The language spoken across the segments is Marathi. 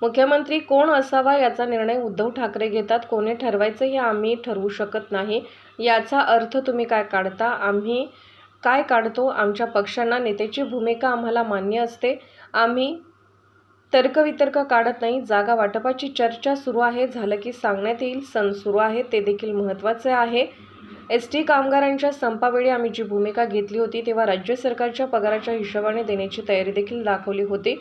मुख्यमंत्री कोण असावा याचा निर्णय उद्धव ठाकरे घेतात. कोणी ठरवायचं हे आम्ही ठरवू शकत नाही. याचा अर्थ तुम्ही काय काढता, आम्ही काय काढतो. आमच्या पक्षांना नेत्याची भूमिका आम्हाला मान्य असते. आम्ही तर्कवितर्क काढत नाही. जागा वाटपाची चर्चा सुरू आहे, झालं की सांगण्यात येईल. सण सुरू आहे, ते देखील महत्त्वाचे आहे. एसटी कामगारांच्या संपावेळी आम्ही जी भूमिका घेतली होती तेव्हा राज्य सरकारच्या पगाराच्या हिशोबाने देण्याची तयारी देखील दाखवली होती.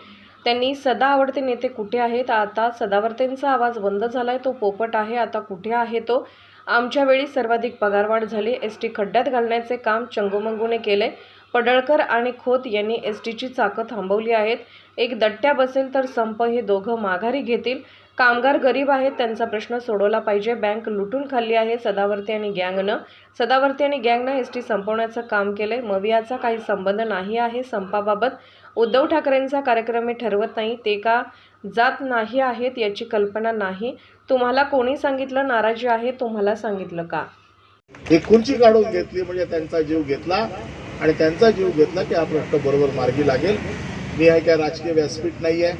त्यांनी सदा आवडते नेते कुठे आहेत, आता सदावर्तेंचा आवाज बंद झालाय, तो पोपट आहे, आता कुठे आहे तो. आमच्या वेळी सर्वाधिक पगारवाढ झाली. एसटी खड्ड्यात घालण्याचे काम चंगुमंगूने केले. पडळकर आणि खोत यांनी एसटीची चाकं थांबवली आहेत. एक दट्ट्या बसेल तर संप हे दोघं माघारी घेतील. कामगार गरीब आहेत, त्यांचा प्रश्न सोडवला पाहिजे. बँक लुटून खाल्ली आहे सदावर्ते आणि गँगनं एसटी संपवण्याचं काम केलंय. मवियाचा काही संबंध नाही आहे संपाबाबत. उद्धव ठाकरेंचा कार्यक्रम मी ठरवत नाही. ते का जात नाही आहेत याची कल्पना नाही. तुम्हाला कोणी सांगितलं नाराजी आहे, तुम्हाला सांगितलं का? एकूणची काढून घेतली म्हणजे त्यांचा जीव घेतला आणि त्यांचा जीव घेतला की हा प्रश्न बरोबर मार्गी लागेल. मी आहे काय राजकीय व्यासपीठ नाहीये,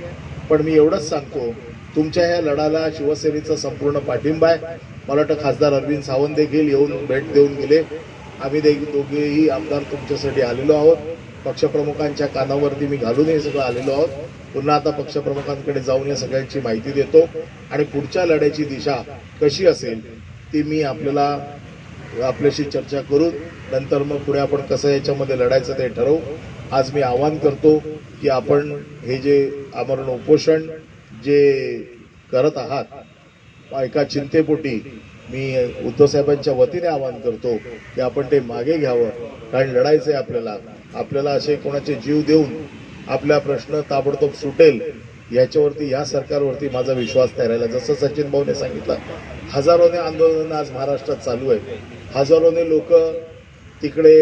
पण मी एवढंच सांगतो, तुमच्या ह्या लढाला शिवसेनेचा संपूर्ण पाठिंबा आहे. मला वाटतं खासदार अरविंद सावंत देखील येऊन भेट देऊन गेले. आम्ही दोघेही आमदार तुमच्यासाठी आलेलो आहोत. पक्षप्रमुखांच्या कानावरती मी घालून हे सगळं आलेलो आहोत. पुन्हा आता पक्षप्रमुखांकडे जाऊन या सगळ्यांची माहिती देतो आणि पुढच्या लढ्याची दिशा कशी असेल ती मी आपल्याशी चर्चा करून नंतर मग पुढे आपण कसं याच्यामध्ये लढायचं ते ठरवू. आज मी आवाहन करतो की आपण हे जे आमरण उपोषण जे करत आहात एका चिंतेपोटी मी उद्धव साहेबांच्या वतीने आवाहन करतो की आपण ते मागे घ्यावं. कारण लढायचं आहे आपल्याला असे कोणाचे जीव देऊन आपला प्रश्न ताबडतोब सुटेल याच्यावरती या सरकारवरती माझा विश्वास नाही राहिला. जसं सचिन भाऊने सांगितलं, हजारोने आंदोलन आज महाराष्ट्रात चालू आहे. हजारोने लोक तिकडे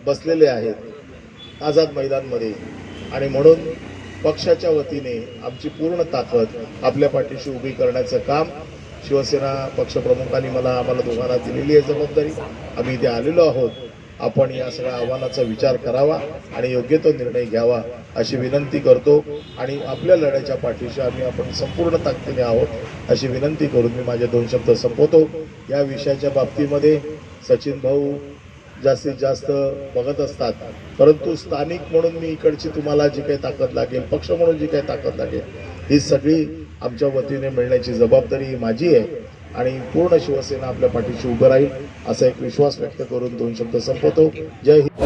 बसलेले आहेत आझाद मैदानमध्ये आणि म्हणून पक्षाच्या वतीने आमची पूर्ण ताकद आपल्या पाठीशी उभी करण्याचं काम शिवसेना पक्षप्रमुखांनी आम्हाला दोघांना दिलेली आहे जबाबदारी. आम्ही इथे आलेलो आहोत. आपण या सगळ्या आव्हानाचा विचार करावा आणि योग्य तो निर्णय घ्यावा अशी विनंती करतो आणि आपल्या लढ्याच्या पाठीशी आपण संपूर्ण ताकदीने आहोत अशी विनंती करून मी माझे 2 शब्द संपवतो. या विषयाच्या बाबतीमध्ये सचिन भाऊ जास्तीत जास्त बघत असतात, परंतु स्थानिक म्हणून मी इकडची तुम्हाला जी काही ताकद लागेल, पक्ष म्हणून जी काही ताकद लागेल, ही सगळी आमच्या वतीने मिळण्याची जबाबदारी माझी आहे आणि पूर्ण शिवसेना आपल्या पाठीशी उभं राहील असा एक विश्वास व्यक्त करून 2 शब्द संपवतो. जय हिंद.